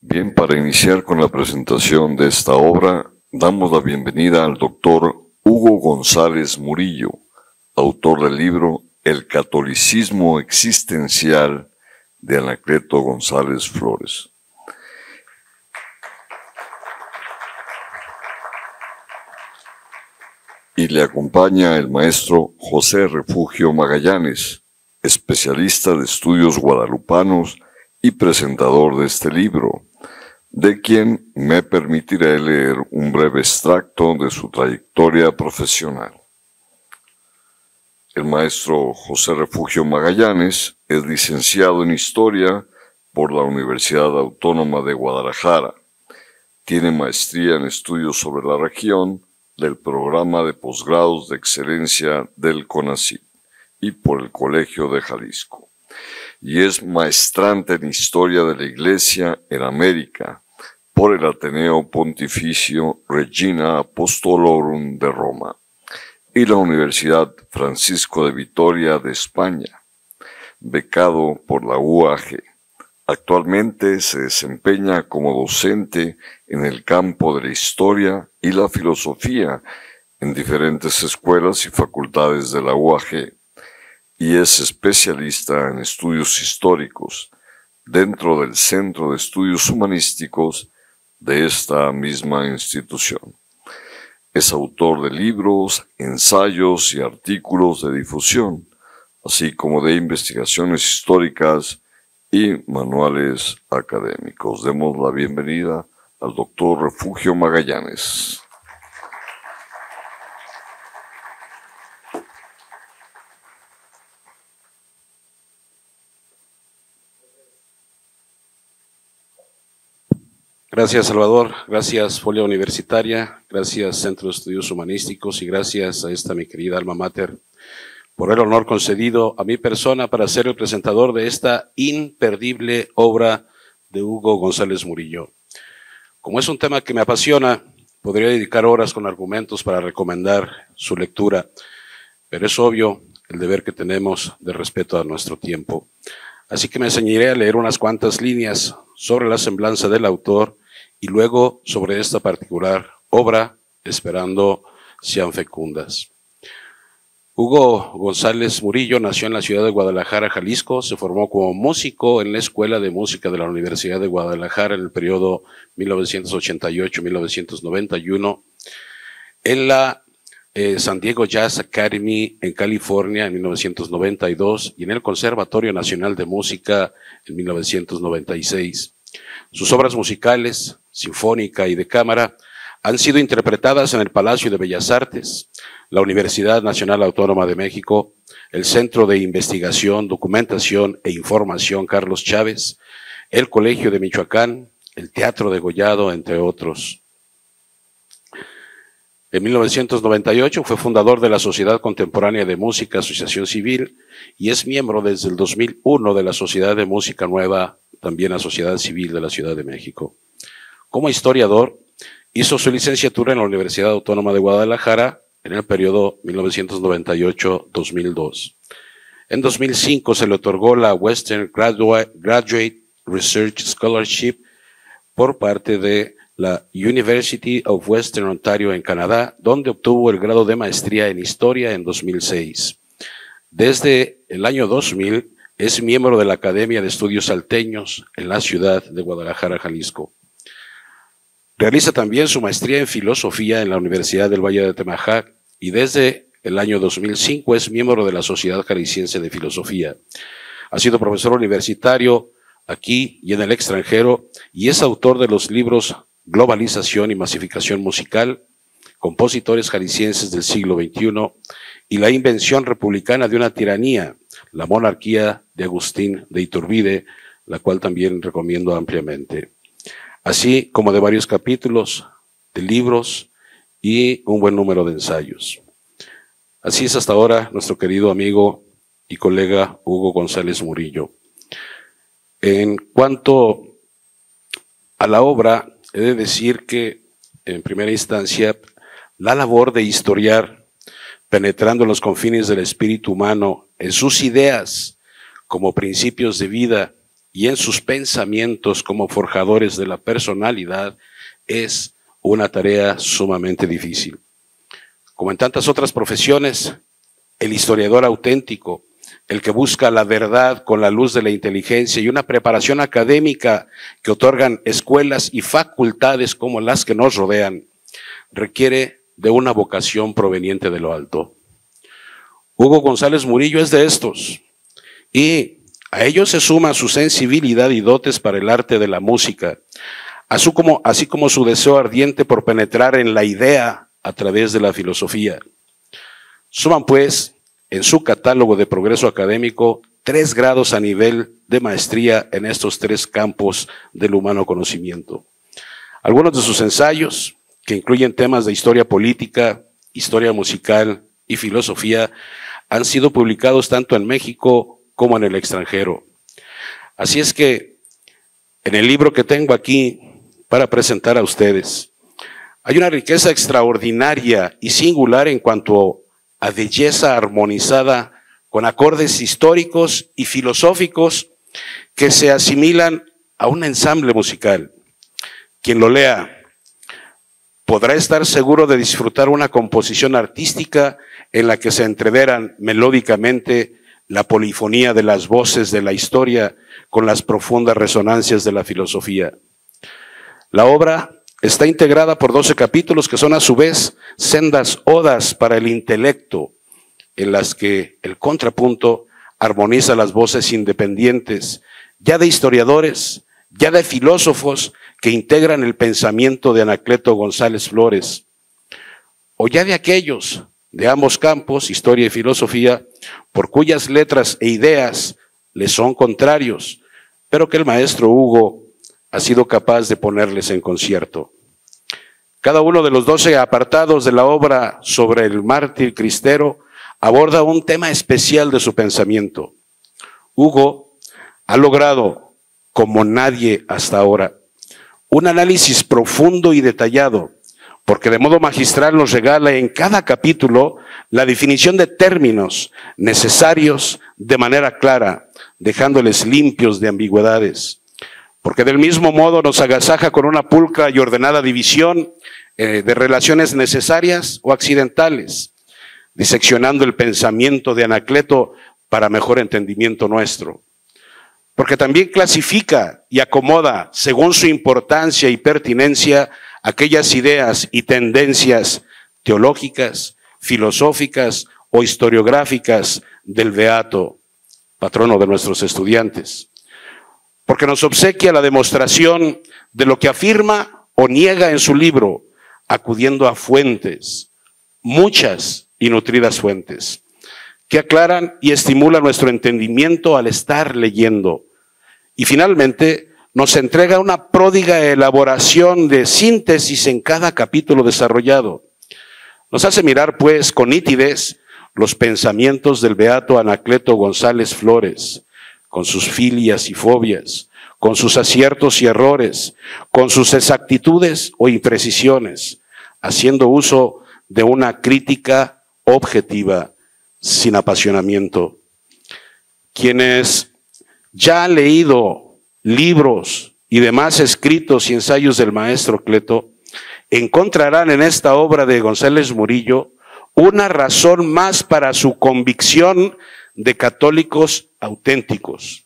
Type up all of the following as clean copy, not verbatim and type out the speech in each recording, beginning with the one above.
Bien, para iniciar con la presentación de esta obra, damos la bienvenida al doctor Hugo González Murillo, autor del libro El catolicismo existencial de Anacleto González Flores. Y le acompaña el maestro José Refugio Magallanes, especialista de estudios guadalupanos y presentador de este libro, de quien me permitiré leer un breve extracto de su trayectoria profesional. El maestro José Refugio Magallanes es licenciado en Historia por la Universidad Autónoma de Guadalajara. Tiene maestría en estudios sobre la región del programa de posgrados de excelencia del CONACYT y por el Colegio de Jalisco. Y es maestrante en Historia de la Iglesia en América por el Ateneo Pontificio Regina Apostolorum de Roma y la Universidad Francisco de Vitoria de España, becado por la UAG. Actualmente se desempeña como docente en el campo de la historia y la filosofía en diferentes escuelas y facultades de la UAG y es especialista en estudios históricos dentro del Centro de Estudios Humanísticos de esta misma institución. Es autor de libros, ensayos y artículos de difusión, así como de investigaciones históricas y manuales académicos. Demos la bienvenida al doctor Refugio Magallanes. Gracias, Salvador. Gracias, Folia Universitaria. Gracias, Centro de Estudios Humanísticos. Y gracias a esta mi querida alma mater por el honor concedido a mi persona para ser el presentador de esta imperdible obra de Hugo González Murillo. Como es un tema que me apasiona, podría dedicar horas con argumentos para recomendar su lectura, pero es obvio el deber que tenemos de respeto a nuestro tiempo. Así que me enseñaré a leer unas cuantas líneas sobre la semblanza del autor y luego sobre esta particular obra, esperando sean fecundas. Hugo González Murillo nació en la ciudad de Guadalajara, Jalisco. Se formó como músico en la Escuela de Música de la Universidad de Guadalajara en el periodo 1988-1991, en la San Diego Jazz Academy en California en 1992 y en el Conservatorio Nacional de Música en 1996. Sus obras musicales, sinfónica y de cámara, han sido interpretadas en el Palacio de Bellas Artes, la Universidad Nacional Autónoma de México, el Centro de Investigación, Documentación e Información Carlos Chávez, el Colegio de Michoacán, el Teatro Degollado, entre otros. En 1998 fue fundador de la Sociedad Contemporánea de Música, Asociación Civil, y es miembro desde el 2001 de la Sociedad de Música Nueva, también la Sociedad Civil de la Ciudad de México. Como historiador, hizo su licenciatura en la Universidad Autónoma de Guadalajara en el periodo 1998-2002. En 2005 se le otorgó la Western Graduate Research Scholarship por parte de la University of Western Ontario en Canadá, donde obtuvo el grado de maestría en Historia en 2006. Desde el año 2000 es miembro de la Academia de Estudios Salteños en la ciudad de Guadalajara, Jalisco. Realiza también su maestría en Filosofía en la Universidad del Valle de Temajac y desde el año 2005 es miembro de la Sociedad Jalisciense de Filosofía. Ha sido profesor universitario aquí y en el extranjero y es autor de los libros Globalización y Masificación Musical, Compositores Jaliscienses del siglo XXI y La Invención Republicana de una Tiranía, la Monarquía de Agustín de Iturbide, la cual también recomiendo ampliamente, así como de varios capítulos de libros y un buen número de ensayos. Así es hasta ahora nuestro querido amigo y colega Hugo González Murillo. En cuanto a la obra, he de decir que, en primera instancia, la labor de historiar, penetrando los confines del espíritu humano en sus ideas como principios de vida y en sus pensamientos como forjadores de la personalidad es una tarea sumamente difícil. Como en tantas otras profesiones, el historiador auténtico, el que busca la verdad con la luz de la inteligencia y una preparación académica que otorgan escuelas y facultades como las que nos rodean, requiere de una vocación proveniente de lo alto. Hugo González Murillo es de estos, y a ello se suma su sensibilidad y dotes para el arte de la música, así como su deseo ardiente por penetrar en la idea a través de la filosofía. Suman pues en su catálogo de progreso académico 3 grados a nivel de maestría en estos 3 campos del humano conocimiento. Algunos de sus ensayos, que incluyen temas de historia política, historia musical y filosofía, han sido publicados tanto en México como en el extranjero. Así es que en el libro que tengo aquí para presentar a ustedes, hay una riqueza extraordinaria y singular en cuanto a belleza armonizada con acordes históricos y filosóficos que se asimilan a un ensamble musical. Quien lo lea podrá estar seguro de disfrutar una composición artística en la que se entreveran melódicamente la polifonía de las voces de la historia con las profundas resonancias de la filosofía. La obra está integrada por 12 capítulos que son a su vez sendas odas para el intelecto, en las que el contrapunto armoniza las voces independientes, ya de historiadores, ya de filósofos que integran el pensamiento de Anacleto González Flores, o ya de aquellos de ambos campos, historia y filosofía, por cuyas letras e ideas les son contrarios, pero que el maestro Hugo ha sido capaz de ponerles en concierto. Cada uno de los 12 apartados de la obra sobre el mártir cristero aborda un tema especial de su pensamiento. Hugo ha logrado, como nadie hasta ahora, un análisis profundo y detallado, porque de modo magistral nos regala en cada capítulo la definición de términos necesarios de manera clara, dejándoles limpios de ambigüedades. Porque del mismo modo nos agasaja con una pulcra y ordenada división de relaciones necesarias o accidentales, diseccionando el pensamiento de Anacleto para mejor entendimiento nuestro. Porque también clasifica y acomoda, según su importancia y pertinencia, aquellas ideas y tendencias teológicas, filosóficas o historiográficas del beato, patrono de nuestros estudiantes. Porque nos obsequia la demostración de lo que afirma o niega en su libro, acudiendo a fuentes, muchas y nutridas fuentes, que aclaran y estimulan nuestro entendimiento al estar leyendo. Y finalmente nos entrega una pródiga elaboración de síntesis en cada capítulo desarrollado. Nos hace mirar pues con nitidez los pensamientos del beato Anacleto González Flores, con sus filias y fobias, con sus aciertos y errores, con sus exactitudes o imprecisiones, haciendo uso de una crítica objetiva, sin apasionamiento. Quienes ya han leído libros y demás escritos y ensayos del maestro Cleto, encontrarán en esta obra de González Murillo una razón más para su convicción de católicos auténticos.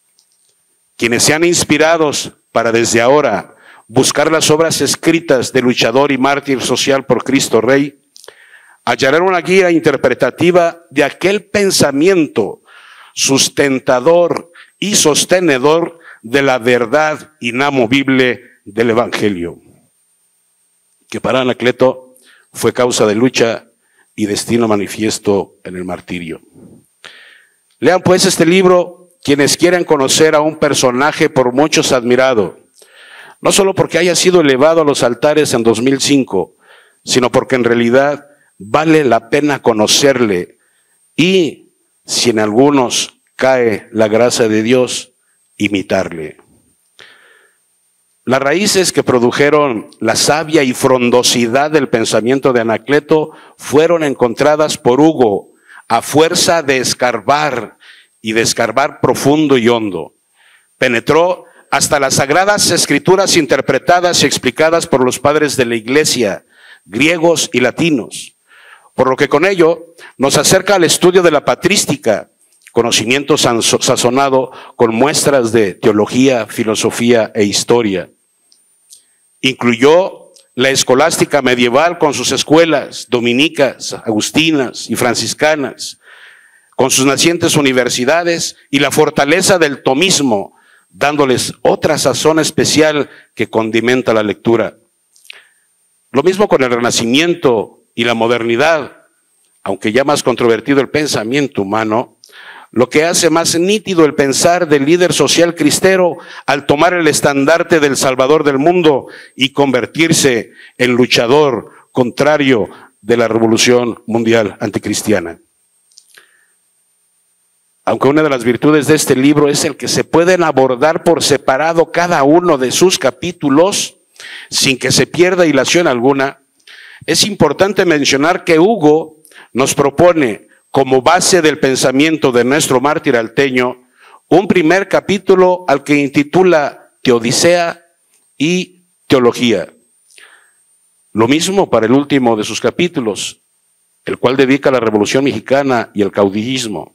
Quienes sean inspirados para desde ahora buscar las obras escritas de luchador y mártir social por Cristo Rey, hallarán una guía interpretativa de aquel pensamiento sustentador y sostenedor de la verdad inamovible del Evangelio, que para Anacleto fue causa de lucha y destino manifiesto en el martirio. Lean pues este libro quienes quieran conocer a un personaje por muchos admirado, no solo porque haya sido elevado a los altares en 2005, sino porque en realidad vale la pena conocerle y, si en algunos cae la gracia de Dios, imitarle. Las raíces que produjeron la savia y frondosidad del pensamiento de Anacleto fueron encontradas por Hugo a fuerza de escarbar y de escarbar profundo y hondo. Penetró hasta las Sagradas Escrituras interpretadas y explicadas por los padres de la Iglesia, griegos y latinos, por lo que con ello nos acerca al estudio de la patrística, conocimiento sazonado con muestras de teología, filosofía e historia. Incluyó la escolástica medieval con sus escuelas dominicas, agustinas y franciscanas, con sus nacientes universidades y la fortaleza del tomismo, dándoles otra sazón especial que condimenta la lectura. Lo mismo con el Renacimiento y la modernidad, aunque ya más controvertido el pensamiento humano, lo que hace más nítido el pensar del líder social cristero al tomar el estandarte del Salvador del mundo y convertirse en luchador contrario de la revolución mundial anticristiana. Aunque una de las virtudes de este libro es el que se pueden abordar por separado cada uno de sus capítulos sin que se pierda hilación alguna, es importante mencionar que Hugo nos propone como base del pensamiento de nuestro mártir alteño un primer capítulo al que intitula Teodicea y Teología. Lo mismo para el último de sus capítulos, el cual dedica a la Revolución Mexicana y el caudillismo,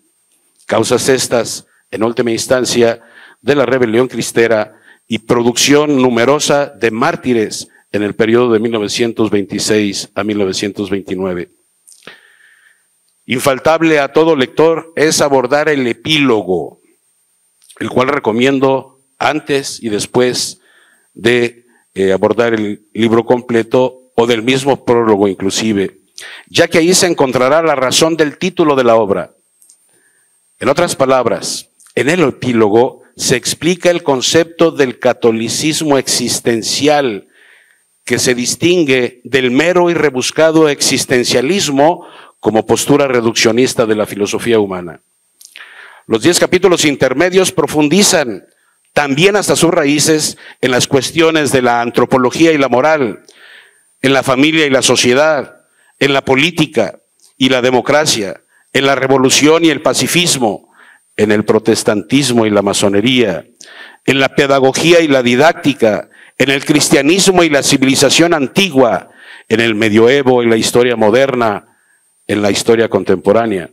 causas estas, en última instancia, de la rebelión cristera y producción numerosa de mártires en el periodo de 1926 a 1929. Infaltable a todo lector es abordar el epílogo, el cual recomiendo antes y después de abordar el libro completo o del mismo prólogo inclusive, ya que ahí se encontrará la razón del título de la obra. En otras palabras, en el epílogo se explica el concepto del catolicismo existencial, que se distingue del mero y rebuscado existencialismo como postura reduccionista de la filosofía humana. Los 10 capítulos intermedios profundizan también hasta sus raíces en las cuestiones de la antropología y la moral, en la familia y la sociedad, en la política y la democracia, en la revolución y el pacifismo, en el protestantismo y la masonería, en la pedagogía y la didáctica, en el cristianismo y la civilización antigua, en el medioevo y la historia moderna, en la historia contemporánea.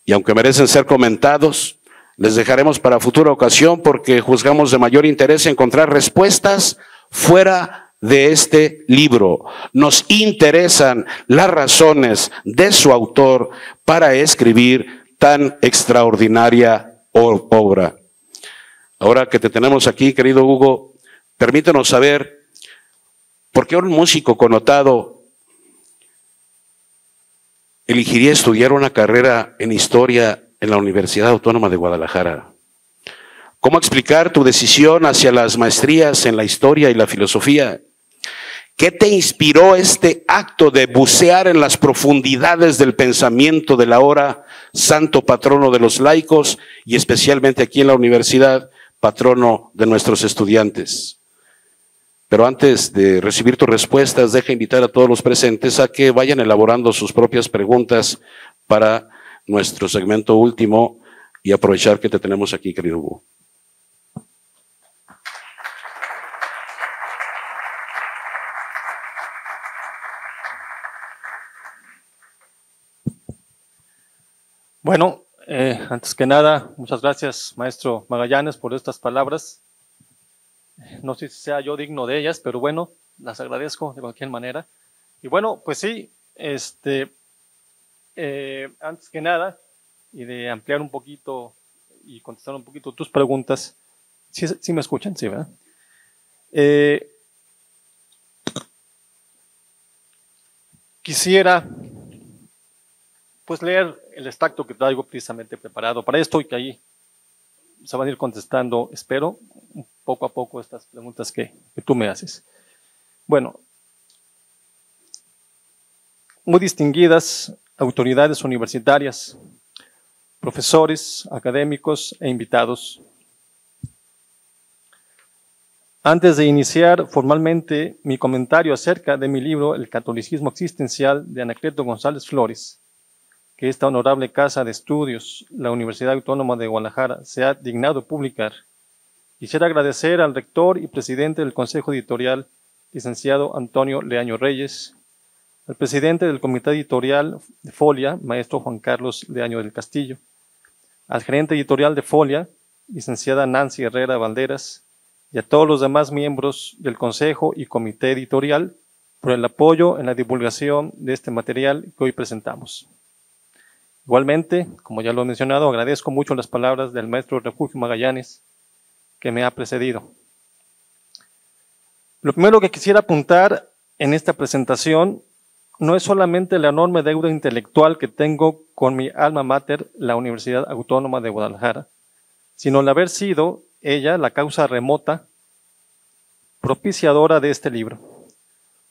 Y aunque merecen ser comentados, les dejaremos para futura ocasión porque juzgamos de mayor interés encontrar respuestas fuera de este libro. Nos interesan las razones de su autor para escribir tan extraordinaria obra. Ahora que te tenemos aquí, querido Hugo, permítanos saber por qué un músico connotado elegiría estudiar una carrera en historia en la Universidad Autónoma de Guadalajara. ¿Cómo explicar tu decisión hacia las maestrías en la historia y la filosofía? ¿Qué te inspiró este acto de bucear en las profundidades del pensamiento del ahora santo patrono de los laicos y especialmente aquí en la universidad, patrono de nuestros estudiantes? Pero antes de recibir tus respuestas, deja invitar a todos los presentes a que vayan elaborando sus propias preguntas para nuestro segmento último y aprovechar que te tenemos aquí, querido Hugo. Bueno, antes que nada, muchas gracias, maestro Magallanes, por estas palabras. No sé si sea yo digno de ellas, pero bueno, las agradezco de cualquier manera. Y bueno, pues sí, antes que nada, y de ampliar un poquito y contestar un poquito tus preguntas, sí me escuchan, sí, ¿verdad? Quisiera pues leer el extracto que traigo precisamente preparado para esto y que ahí se van a ir contestando, espero, poco a poco estas preguntas que tú me haces. Bueno, muy distinguidas autoridades universitarias, profesores, académicos e invitados. Antes de iniciar formalmente mi comentario acerca de mi libro El catolicismo existencial de Anacleto González Flores, que esta honorable casa de estudios, la Universidad Autónoma de Guadalajara, se ha dignado publicar, Quisiera agradecer al rector y presidente del Consejo Editorial, licenciado Antonio Leaño Reyes, al presidente del Comité Editorial de Folia, maestro Juan Carlos Leaño del Castillo, al gerente editorial de Folia, licenciada Nancy Herrera Valderas, y a todos los demás miembros del Consejo y Comité Editorial por el apoyo en la divulgación de este material que hoy presentamos. Igualmente, como ya lo he mencionado, agradezco mucho las palabras del maestro Refugio Magallanes, que me ha precedido. Lo primero que quisiera apuntar en esta presentación no es solamente la enorme deuda intelectual que tengo con mi alma mater, la Universidad Autónoma de Guadalajara, sino el haber sido ella la causa remota, propiciadora de este libro.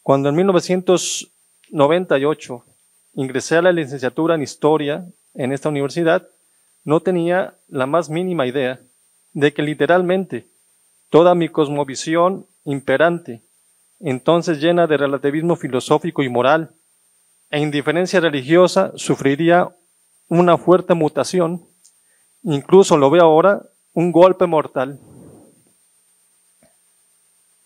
Cuando en 1998 ingresé a la licenciatura en Historia en esta universidad, no tenía la más mínima idea de que literalmente toda mi cosmovisión imperante, entonces llena de relativismo filosófico y moral e indiferencia religiosa, sufriría una fuerte mutación, incluso lo veo ahora, un golpe mortal.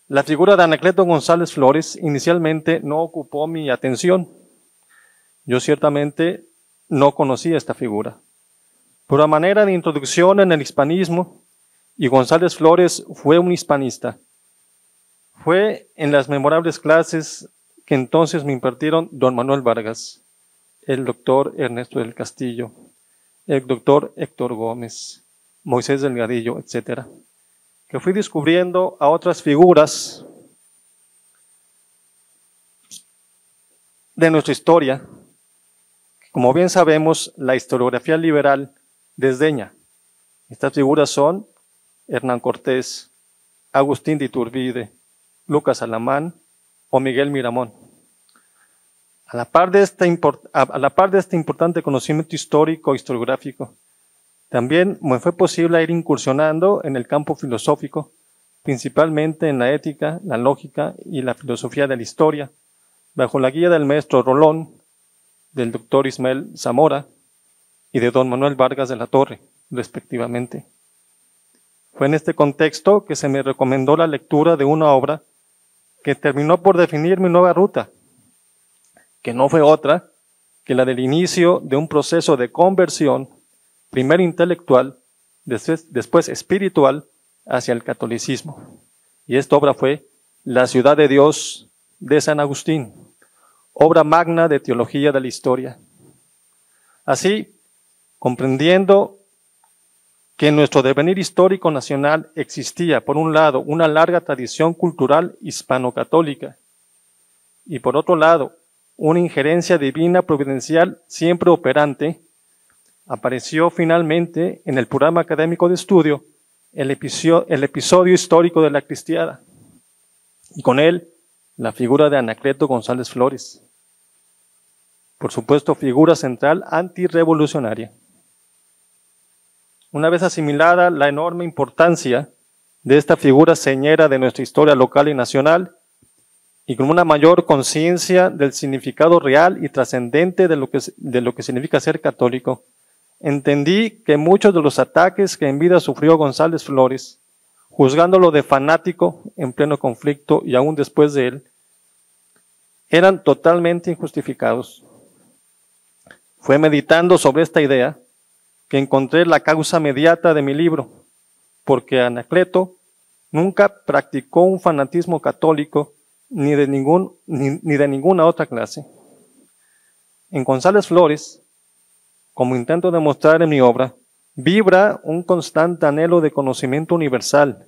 La figura de Anacleto González Flores inicialmente no ocupó mi atención. Yo ciertamente no conocía esta figura. Por la manera de introducción en el hispanismo, y González Flores fue un hispanista. Fue en las memorables clases que entonces me impartieron don Manuel Vargas, el doctor Ernesto del Castillo, el doctor Héctor Gómez, Moisés Delgadillo, etc., que fui descubriendo a otras figuras de nuestra historia. Como bien sabemos, la historiografía liberal desdeña. Estas figuras son Hernán Cortés, Agustín de Iturbide, Lucas Alamán o Miguel Miramón. A la par de este importante conocimiento histórico e historiográfico, también me fue posible ir incursionando en el campo filosófico, principalmente en la ética, la lógica y la filosofía de la historia, bajo la guía del maestro Rolón, del doctor Ismael Zamora y de don Manuel Vargas de la Torre, respectivamente. Fue en este contexto que se me recomendó la lectura de una obra que terminó por definir mi nueva ruta, que no fue otra que la del inicio de un proceso de conversión, primero intelectual, después espiritual, hacia el catolicismo. Y esta obra fue La ciudad de Dios de San Agustín, obra magna de teología de la historia. Así, comprendiendo que en nuestro devenir histórico nacional existía, por un lado, una larga tradición cultural hispano-católica y por otro lado, una injerencia divina providencial siempre operante, apareció finalmente en el programa académico de estudio el episodio histórico de la cristiada y con él la figura de Anacleto González Flores. Por supuesto, figura central antirrevolucionaria. Una vez asimilada la enorme importancia de esta figura señera de nuestra historia local y nacional, y con una mayor conciencia del significado real y trascendente de lo que significa ser católico, entendí que muchos de los ataques que en vida sufrió González Flores, juzgándolo de fanático en pleno conflicto y aún después de él, eran totalmente injustificados. Fue meditando sobre esta idea que encontré la causa mediata de mi libro, porque Anacleto nunca practicó un fanatismo católico ni de ninguna otra clase. En González Flores, como intento demostrar en mi obra, vibra un constante anhelo de conocimiento universal,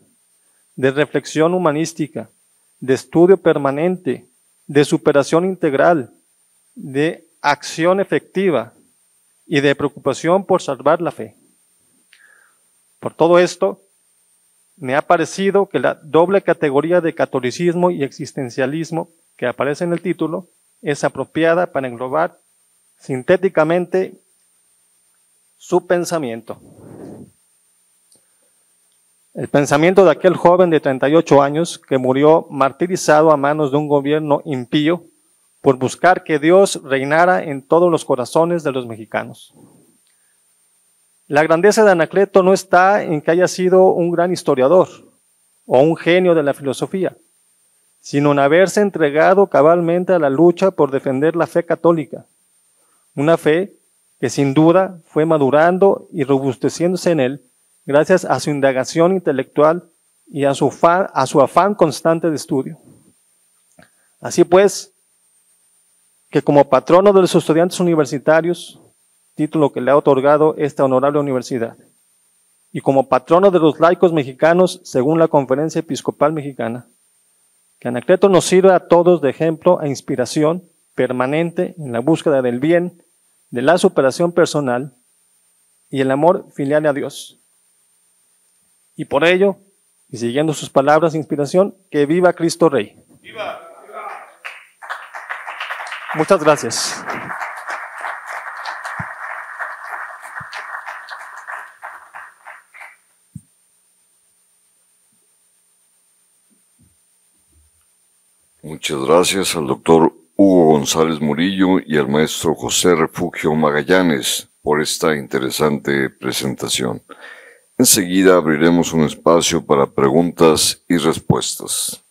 de reflexión humanística, de estudio permanente, de superación integral, de acción efectiva y de preocupación por salvar la fe. Por todo esto, me ha parecido que la doble categoría de catolicismo y existencialismo que aparece en el título es apropiada para englobar sintéticamente su pensamiento. El pensamiento de aquel joven de 38 años que murió martirizado a manos de un gobierno impío por buscar que Dios reinara en todos los corazones de los mexicanos. La grandeza de Anacleto no está en que haya sido un gran historiador o un genio de la filosofía, sino en haberse entregado cabalmente a la lucha por defender la fe católica, una fe que sin duda fue madurando y robusteciéndose en él gracias a su indagación intelectual y a su afán constante de estudio. Así pues, que como patrono de los estudiantes universitarios, título que le ha otorgado esta honorable universidad, y como patrono de los laicos mexicanos, según la Conferencia Episcopal Mexicana, que Anacleto nos sirva a todos de ejemplo e inspiración permanente en la búsqueda del bien, de la superación personal y el amor filial a Dios. Y por ello, y siguiendo sus palabras de inspiración, que viva Cristo Rey. ¡Viva! Muchas gracias. Muchas gracias al doctor Hugo González Murillo y al maestro José Refugio Magallanes por esta interesante presentación. Enseguida abriremos un espacio para preguntas y respuestas.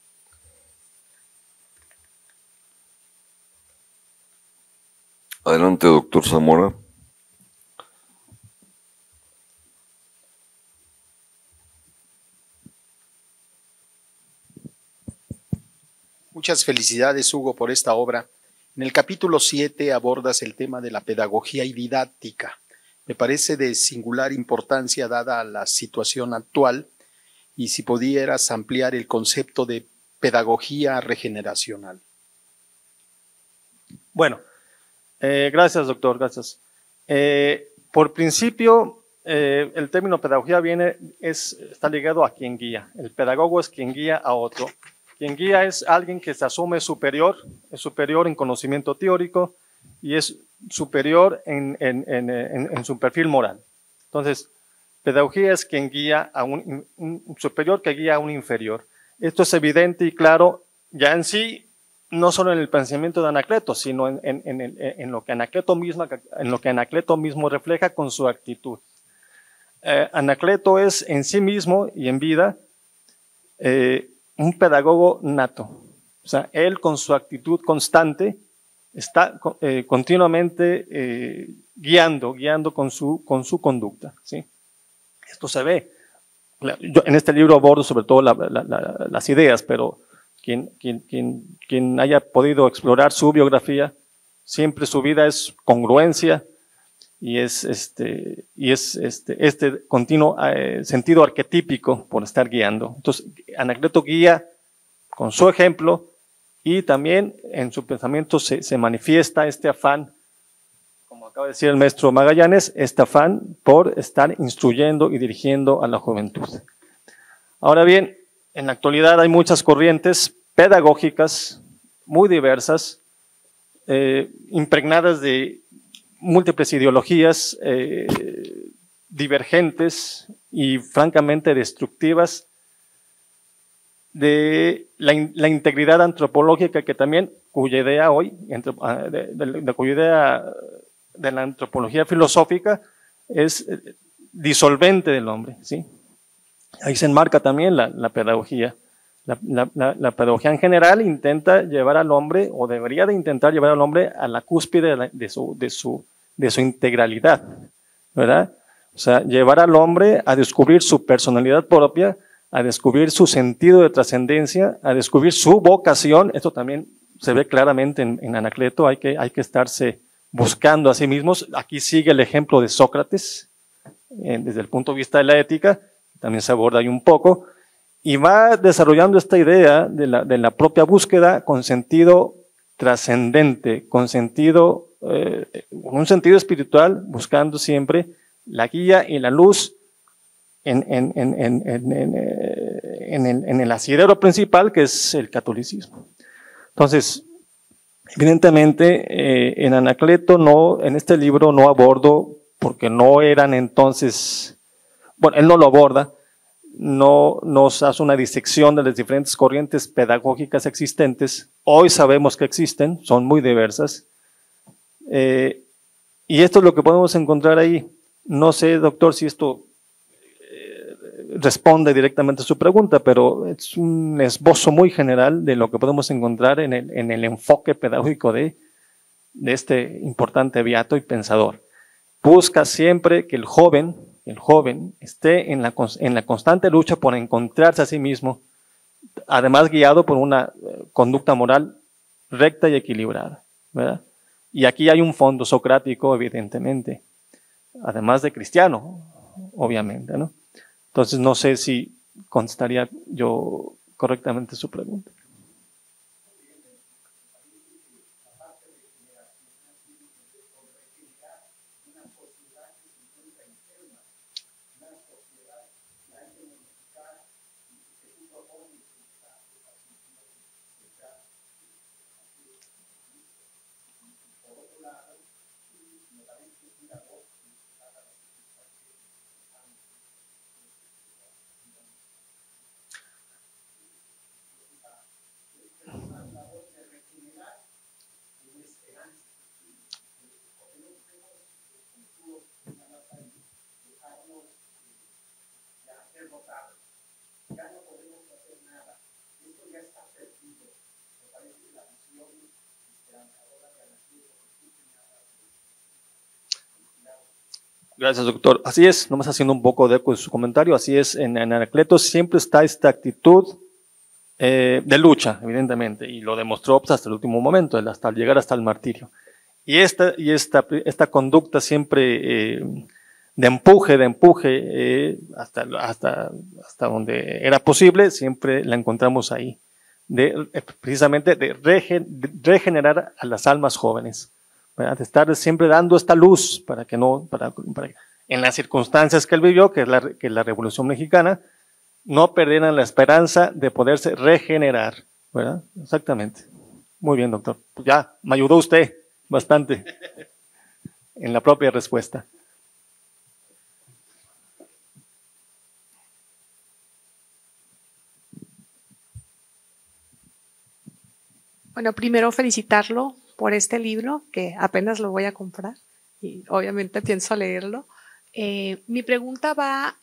Adelante, doctor Zamora. Muchas felicidades, Hugo, por esta obra. En el capítulo 7 abordas el tema de la pedagogía y didáctica. Me parece de singular importancia dada la situación actual y si pudieras ampliar el concepto de pedagogía regeneracional. Bueno, gracias, doctor, gracias. Por principio, el término pedagogía está ligado a quien guía. El pedagogo es quien guía a otro. Quien guía es alguien que se asume superior, es superior en conocimiento teórico y es superior en su perfil moral. Entonces, pedagogía es quien guía a un superior que guía a un inferior. Esto es evidente y claro ya en sí, no solo en el pensamiento de Anacleto, sino en lo que Anacleto mismo refleja con su actitud. Anacleto es en sí mismo y en vida un pedagogo nato. O sea, él con su actitud constante está continuamente guiando con su conducta, ¿sí? Esto se ve. Yo en este libro abordo sobre todo las ideas, pero quien haya podido explorar su biografía, siempre su vida es congruencia y es este continuo sentido arquetípico por estar guiando. Entonces, Anacleto guía con su ejemplo y también en su pensamiento se manifiesta este afán, como acaba de decir el maestro Magallanes, este afán por estar instruyendo y dirigiendo a la juventud. Ahora bien, en la actualidad hay muchas corrientes pedagógicas muy diversas, impregnadas de múltiples ideologías divergentes y francamente destructivas de la integridad antropológica que también, cuya idea hoy, cuya idea de la antropología filosófica es disolvente del hombre, ¿sí? Ahí se enmarca también la pedagogía. La pedagogía en general intenta llevar al hombre, o debería de intentar llevar al hombre a la cúspide de su integralidad, ¿verdad? O sea, llevar al hombre a descubrir su personalidad propia, a descubrir su sentido de trascendencia, a descubrir su vocación. Esto también se ve claramente en Anacleto, hay que estarse buscando a sí mismos. Aquí sigue el ejemplo de Sócrates, desde el punto de vista de la ética, también se aborda ahí un poco, y va desarrollando esta idea de la propia búsqueda con sentido trascendente, con un sentido espiritual, buscando siempre la guía y la luz en el asidero principal, que es el catolicismo. Entonces, evidentemente, en Anacleto en este libro no abordo, porque no eran entonces, bueno, él no lo aborda, no nos hace una disección de las diferentes corrientes pedagógicas existentes. Hoy sabemos que existen, son muy diversas, y esto es lo que podemos encontrar ahí. No sé, doctor, si esto responde directamente a su pregunta, pero es un esbozo muy general de lo que podemos encontrar en el enfoque pedagógico de este importante beato y pensador. Busca siempre que el joven esté en la constante lucha por encontrarse a sí mismo, además guiado por una conducta moral recta y equilibrada, ¿verdad? Y aquí hay un fondo socrático, evidentemente, además de cristiano, obviamente, ¿no? Entonces, no sé si contestaría yo correctamente su pregunta. Gracias, doctor. Así es, nomás haciendo un poco de eco de su comentario, así es, en Anacleto siempre está esta actitud de lucha, evidentemente, y lo demostró pues, hasta el último momento, hasta llegar hasta el martirio. Y esta conducta siempre de empuje, hasta donde era posible, siempre la encontramos ahí, precisamente de regenerar a las almas jóvenes, ¿verdad? De estar siempre dando esta luz para que en las circunstancias que él vivió, que es la Revolución Mexicana, no perdieran la esperanza de poderse regenerar, ¿verdad? Exactamente. Muy bien, doctor. Pues ya, me ayudó usted bastante en la propia respuesta. Bueno, primero felicitarlo por este libro, que apenas lo voy a comprar y obviamente pienso leerlo. Mi pregunta va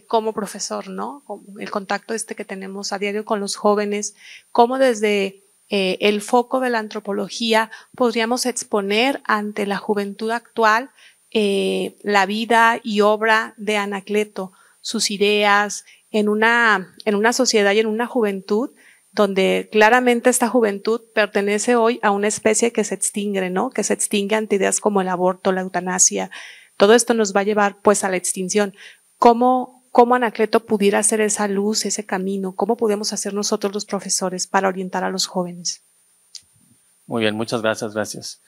como profesor, ¿no? Con el contacto que tenemos a diario con los jóvenes, cómo desde el foco de la antropología podríamos exponer ante la juventud actual la vida y obra de Anacleto, sus ideas en una sociedad y en una juventud donde claramente esta juventud pertenece hoy a una especie que se extingue, ¿no? Que se extingue ante ideas como el aborto, la eutanasia. Todo esto nos va a llevar pues a la extinción. ¿Cómo Anacleto pudiera hacer esa luz, ese camino? ¿Cómo podemos hacer nosotros los profesores para orientar a los jóvenes? Muy bien, muchas gracias.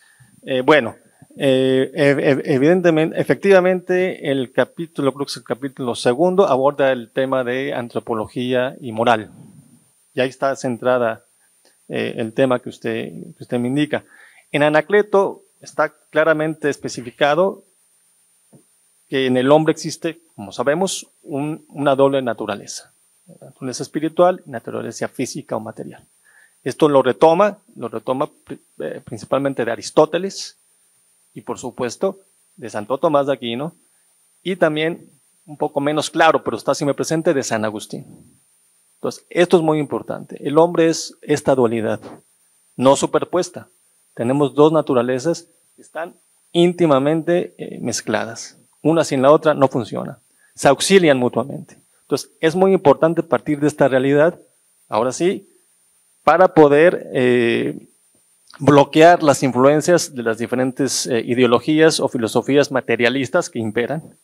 Evidentemente, efectivamente, el capítulo, creo que es el capítulo segundo, aborda el tema de antropología y moral. Y ahí está centrada el tema que usted me indica. En Anacleto está claramente especificado que en el hombre existe, como sabemos, una doble naturaleza. Naturaleza espiritual y naturaleza física o material. Esto lo retoma principalmente de Aristóteles y por supuesto de Santo Tomás de Aquino y también un poco menos claro, pero está siempre presente, de San Agustín. Entonces, esto es muy importante. El hombre es esta dualidad, no superpuesta. Tenemos dos naturalezas que están íntimamente mezcladas. Una sin la otra no funciona. Se auxilian mutuamente. Entonces, es muy importante partir de esta realidad, ahora sí, para poder bloquear las influencias de las diferentes ideologías o filosofías materialistas que imperan,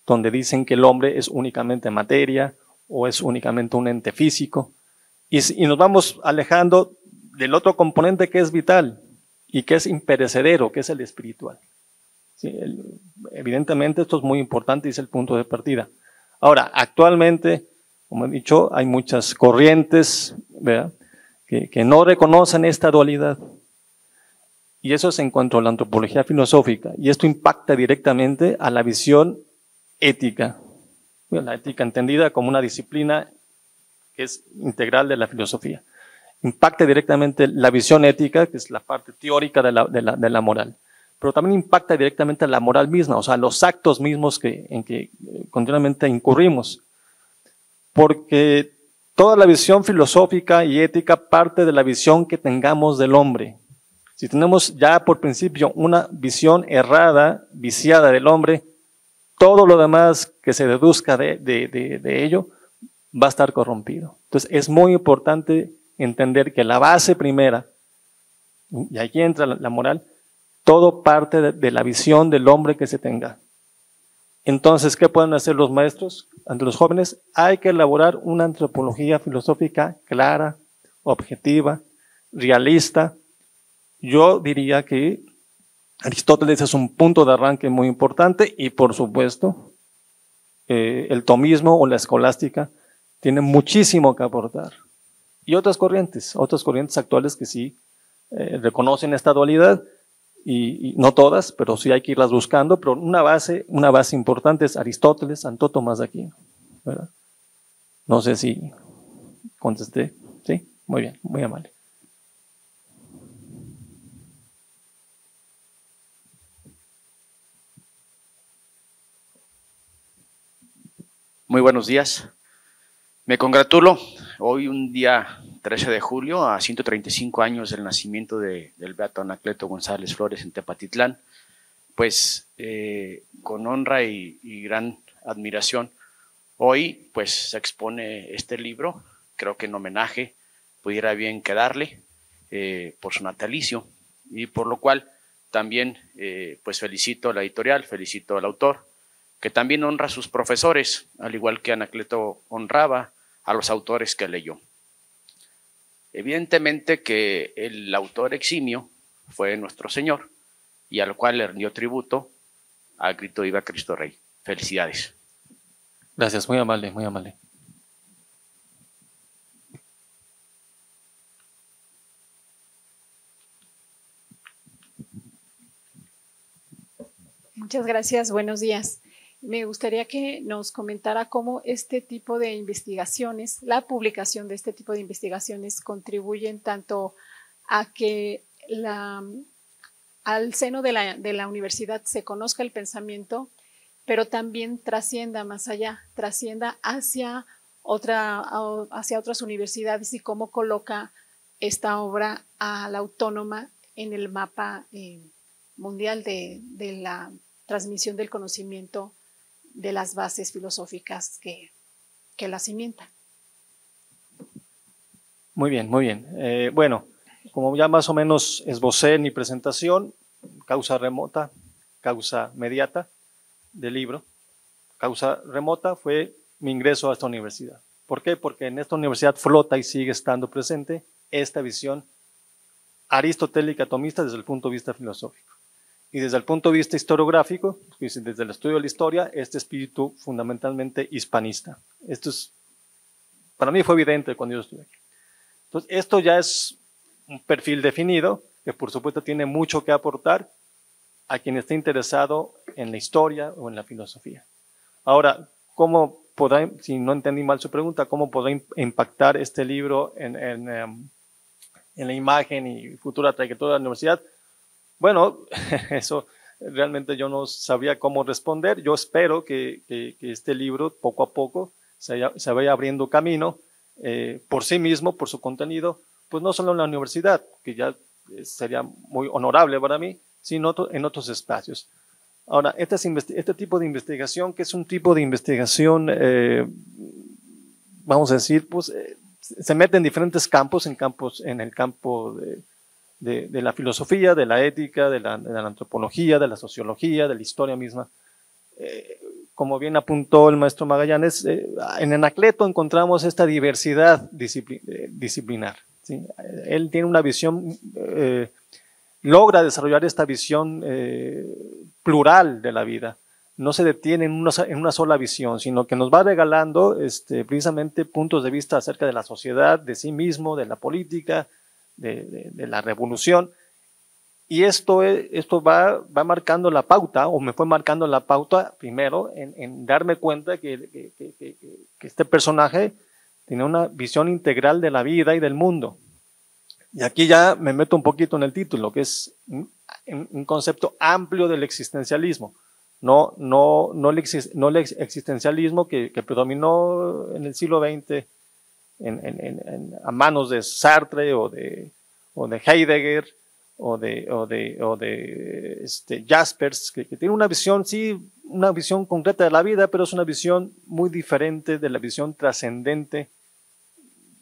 donde dicen que el hombre es únicamente materia, o es únicamente un ente físico, y nos vamos alejando del otro componente que es vital y que es imperecedero, que es el espiritual. Sí, evidentemente esto es muy importante y es el punto de partida. Ahora, actualmente, como he dicho, hay muchas corrientes, ¿verdad?, que no reconocen esta dualidad, y eso es en cuanto a la antropología filosófica, y esto impacta directamente a la visión ética. La ética entendida como una disciplina que es integral de la filosofía. Impacta directamente la visión ética, que es la parte teórica de la moral. pero también impacta directamente a la moral misma, o sea, los actos mismos en que continuamente incurrimos. Porque toda la visión filosófica y ética parte de la visión que tengamos del hombre. Si tenemos ya por principio una visión errada, viciada del hombre, todo lo demás que se deduzca de ello va a estar corrompido. Entonces es muy importante entender que la base primera, y aquí entra la moral, todo parte de la visión del hombre que se tenga. Entonces, ¿qué pueden hacer los maestros ante los jóvenes? Hay que elaborar una antropología filosófica clara, objetiva, realista. Yo diría que Aristóteles es un punto de arranque muy importante y, por supuesto, el tomismo o la escolástica tiene muchísimo que aportar. Y otras corrientes actuales que sí reconocen esta dualidad, y no todas, pero sí hay que irlas buscando, pero una base importante es Aristóteles, Santo Tomás de Aquino, ¿verdad? No sé si contesté, ¿sí? Muy bien, muy amable. Muy buenos días. Me congratulo. Hoy, un día 13 de julio, a 135 años del nacimiento del beato Anacleto González Flores en Tepatitlán, pues con honra y gran admiración, hoy pues se expone este libro, creo que en homenaje pudiera bien quedarle por su natalicio, y por lo cual también pues felicito a la editorial, felicito al autor, que también honra a sus profesores, al igual que Anacleto honraba a los autores que leyó. Evidentemente que el autor eximio fue nuestro Señor, y al cual le rindió tributo al grito Viva Cristo Rey. Felicidades. Gracias, muy amable, muy amable. Muchas gracias, buenos días. Me gustaría que nos comentara cómo este tipo de investigaciones, la publicación de este tipo de investigaciones contribuyen tanto a que al seno de la universidad se conozca el pensamiento, pero también trascienda más allá, trascienda hacia otras universidades, y cómo coloca esta obra a la Autónoma en el mapa mundial de la transmisión del conocimiento de las bases filosóficas que la cimientan. Muy bien, muy bien. Bueno, como ya más o menos esbocé en mi presentación, causa remota, causa mediata del libro. Causa remota fue mi ingreso a esta universidad. ¿Por qué? Porque en esta universidad flota y sigue estando presente esta visión aristotélica tomista desde el punto de vista filosófico. Y desde el punto de vista historiográfico, desde el estudio de la historia, este espíritu fundamentalmente hispanista. Esto es, para mí fue evidente cuando yo estuve aquí. Entonces, esto ya es un perfil definido, que por supuesto tiene mucho que aportar a quien esté interesado en la historia o en la filosofía. Ahora, ¿cómo podrá, si no entendí mal su pregunta, cómo podrá impactar este libro en la imagen y futura trayectoria de la universidad? Bueno, eso realmente yo no sabría cómo responder. Yo espero que este libro poco a poco se vaya abriendo camino por sí mismo, por su contenido, pues no solo en la universidad, que ya sería muy honorable para mí, sino en otros espacios. Ahora, este tipo de investigación, que es un tipo de investigación, vamos a decir, pues se mete en diferentes campos, en el campo de la filosofía, de la ética, de la antropología, de la sociología, de la historia misma. Como bien apuntó el maestro Magallanes, en Anacleto encontramos esta diversidad disciplinar, ¿sí? Él tiene una visión, logra desarrollar esta visión plural de la vida. No se detiene en una sola visión, sino que nos va regalando precisamente puntos de vista acerca de la sociedad, de sí mismo, de la política, de la revolución, y esto va marcando la pauta, o me fue marcando la pauta primero en darme cuenta que este personaje tiene una visión integral de la vida y del mundo. Y aquí ya me meto un poquito en el título, que es un concepto amplio del existencialismo, no el existencialismo que predominó en el siglo XX a manos de Sartre o de Heidegger o de Jaspers, que tiene una visión, sí, una visión concreta de la vida, pero es una visión muy diferente de la visión trascendente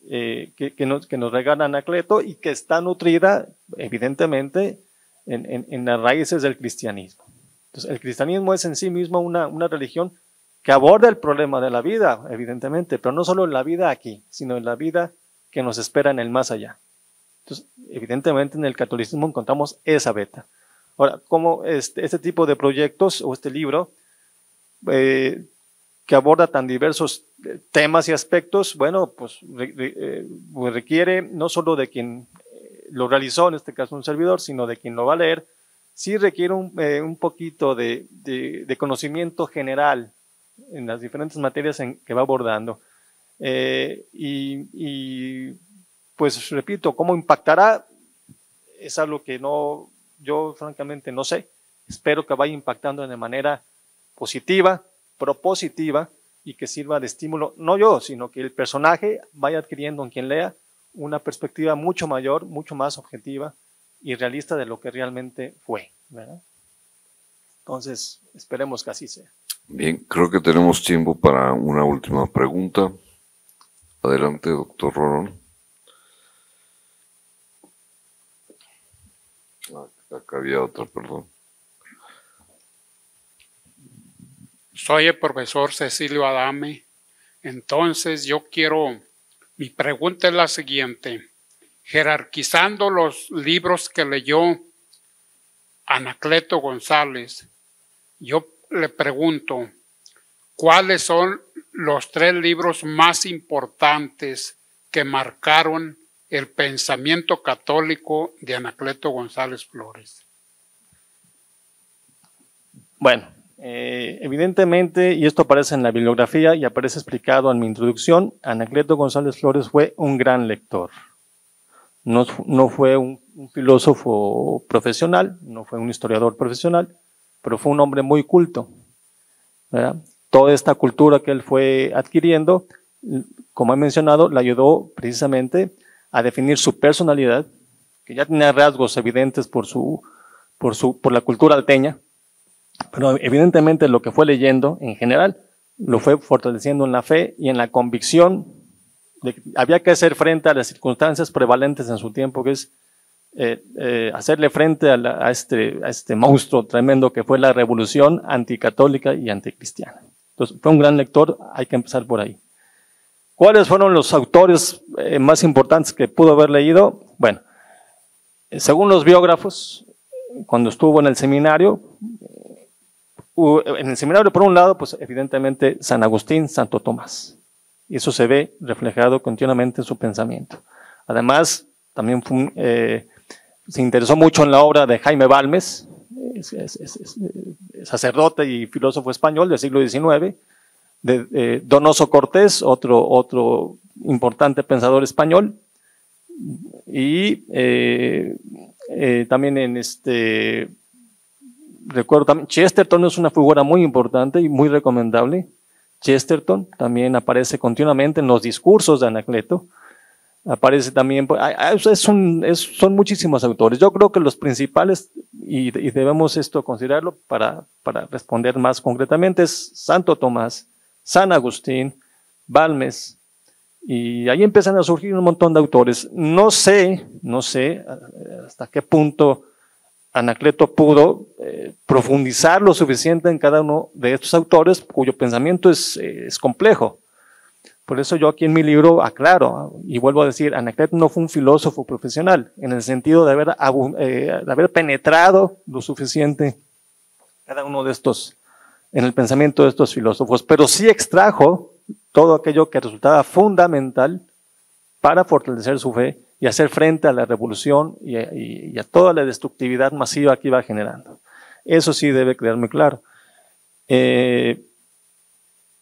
que nos regala Anacleto y que está nutrida, evidentemente, en las raíces del cristianismo. Entonces, el cristianismo es en sí mismo una religión que aborda el problema de la vida, evidentemente, pero no solo en la vida aquí, sino en la vida que nos espera en el más allá. Entonces, evidentemente, en el catolicismo encontramos esa beta. Ahora, ¿cómo este tipo de proyectos o este libro que aborda tan diversos temas y aspectos, bueno, pues requiere no solo de quien lo realizó, en este caso un servidor, sino de quien lo va a leer, sí requiere un poquito de conocimiento general en las diferentes materias que va abordando. Pues repito, ¿cómo impactará? Es algo que yo francamente no sé. Espero que vaya impactando de manera positiva, propositiva, y que sirva de estímulo, no yo, sino que el personaje vaya adquiriendo en quien lea una perspectiva mucho mayor, mucho más objetiva y realista de lo que realmente fue, ¿verdad? Entonces, esperemos que así sea. Bien, creo que tenemos tiempo para una última pregunta. Adelante, doctor Rorón. Acá había otra, perdón. Soy el profesor Cecilio Adame. Entonces mi pregunta es la siguiente. Jerarquizando los libros que leyó Anacleto González, yo le pregunto, ¿cuáles son los 3 libros más importantes que marcaron el pensamiento católico de Anacleto González Flores? Bueno, evidentemente, y esto aparece en la bibliografía y aparece explicado en mi introducción, Anacleto González Flores fue un gran lector. No fue un filósofo profesional, no fue un historiador profesional, pero fue un hombre muy culto, ¿verdad? Toda esta cultura que él fue adquiriendo, como he mencionado, le ayudó precisamente a definir su personalidad, que ya tenía rasgos evidentes por la cultura alteña, pero evidentemente lo que fue leyendo en general lo fue fortaleciendo en la fe y en la convicción de que había que hacer frente a las circunstancias prevalentes en su tiempo, que es hacerle frente a este monstruo tremendo que fue la revolución anticatólica y anticristiana. Entonces, fue un gran lector, hay que empezar por ahí. ¿Cuáles fueron los autores más importantes que pudo haber leído? Bueno, según los biógrafos, cuando estuvo en el seminario por un lado, pues evidentemente San Agustín, Santo Tomás. Y eso se ve reflejado continuamente en su pensamiento. Además, también se interesó mucho en la obra de Jaime Balmes, sacerdote y filósofo español del siglo XIX, de Donoso Cortés, otro importante pensador español, y también recuerdo también, Chesterton es una figura muy importante y muy recomendable. Chesterton también aparece continuamente en los discursos de Anacleto. Aparece también, son muchísimos autores. Yo creo que los principales, y debemos considerarlo para responder más concretamente, es Santo Tomás, San Agustín, Balmes, y ahí empiezan a surgir un montón de autores. No sé hasta qué punto Anacleto pudo profundizar lo suficiente en cada uno de estos autores, cuyo pensamiento es complejo. Por eso yo aquí en mi libro aclaro y vuelvo a decir, Anacleto no fue un filósofo profesional, en el sentido de haber penetrado lo suficiente cada uno de estos, en el pensamiento de estos filósofos, pero sí extrajo todo aquello que resultaba fundamental para fortalecer su fe y hacer frente a la revolución y a toda la destructividad masiva que iba generando. Eso sí debe quedarme claro.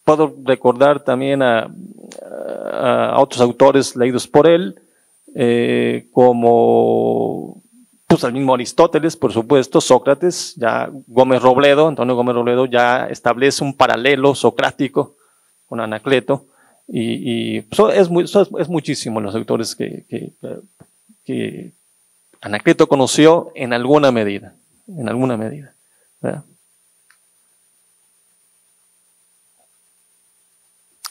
Puedo recordar también a otros autores leídos por él, como pues al mismo Aristóteles, por supuesto, Sócrates, ya Antonio Gómez Robledo ya establece un paralelo socrático con Anacleto, y es muchísimo los autores que Anacleto conoció en alguna medida, ¿verdad?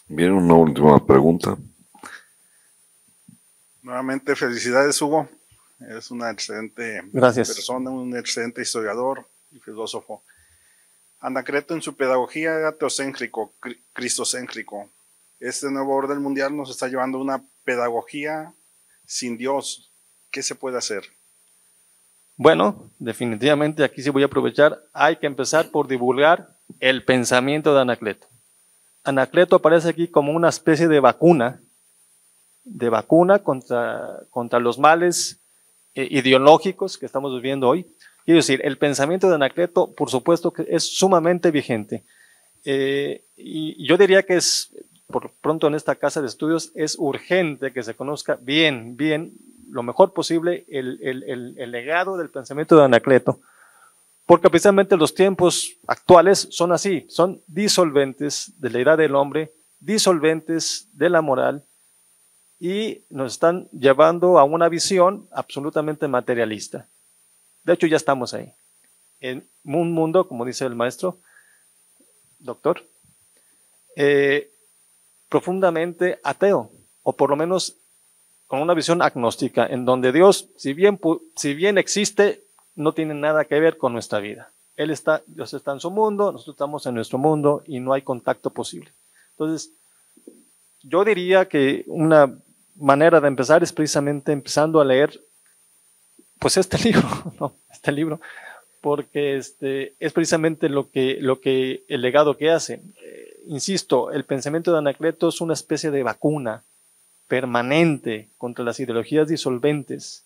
Bien, una última pregunta. Nuevamente, felicidades, Hugo. Eres una excelente persona, un excelente historiador y filósofo. Anacleto en su pedagogía era teocéntrico, cristocéntrico. Este nuevo orden mundial nos está llevando a una pedagogía sin Dios. ¿Qué se puede hacer? Bueno, definitivamente aquí sí voy a aprovechar. Hay que empezar por divulgar el pensamiento de Anacleto. Anacleto aparece aquí como una especie de vacuna contra los males ideológicos que estamos viviendo hoy. Quiero decir, el pensamiento de Anacleto, por supuesto que es sumamente vigente. Y yo diría que por pronto en esta casa de estudios, es urgente que se conozca bien, lo mejor posible el legado del pensamiento de Anacleto, porque precisamente los tiempos actuales son así, son disolventes de la edad del hombre, disolventes de la moral, y nos están llevando a una visión absolutamente materialista. De hecho, ya estamos ahí, en un mundo, como dice el maestro, doctor, profundamente ateo, o por lo menos con una visión agnóstica, en donde Dios, si bien existe, no tiene nada que ver con nuestra vida. Dios está en su mundo, nosotros estamos en nuestro mundo y no hay contacto posible. Entonces, yo diría que una manera de empezar es precisamente empezando a leer pues este libro, porque es precisamente lo que el legado que hace. Insisto, el pensamiento de Anacleto es una especie de vacuna permanente contra las ideologías disolventes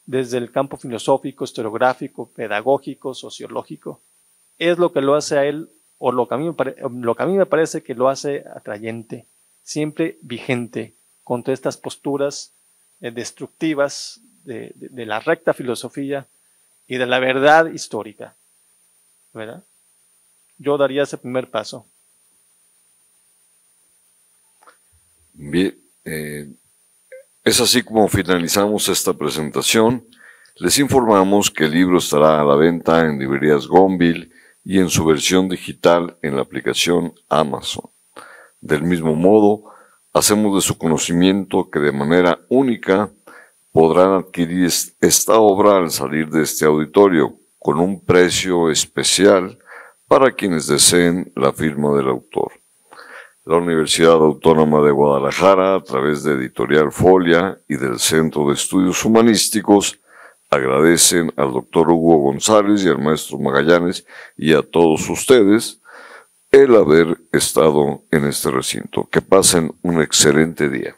desde el campo filosófico, historiográfico, pedagógico, sociológico. Es lo que lo hace a él, o lo que a mí me parece que lo hace atrayente, siempre vigente contra estas posturas destructivas de la recta filosofía y de la verdad histórica, ¿verdad? Yo daría ese primer paso. Bien, es así como finalizamos esta presentación. Les informamos que el libro estará a la venta en librerías Gonville y en su versión digital en la aplicación Amazon. Del mismo modo, hacemos de su conocimiento que de manera única podrán adquirir esta obra al salir de este auditorio con un precio especial para quienes deseen la firma del autor. La Universidad Autónoma de Guadalajara, a través de Editorial Folia y del Centro de Estudios Humanísticos, agradecen al doctor Hugo González y al maestro Magallanes y a todos ustedes el haber estado en este recinto. Que pasen un excelente día.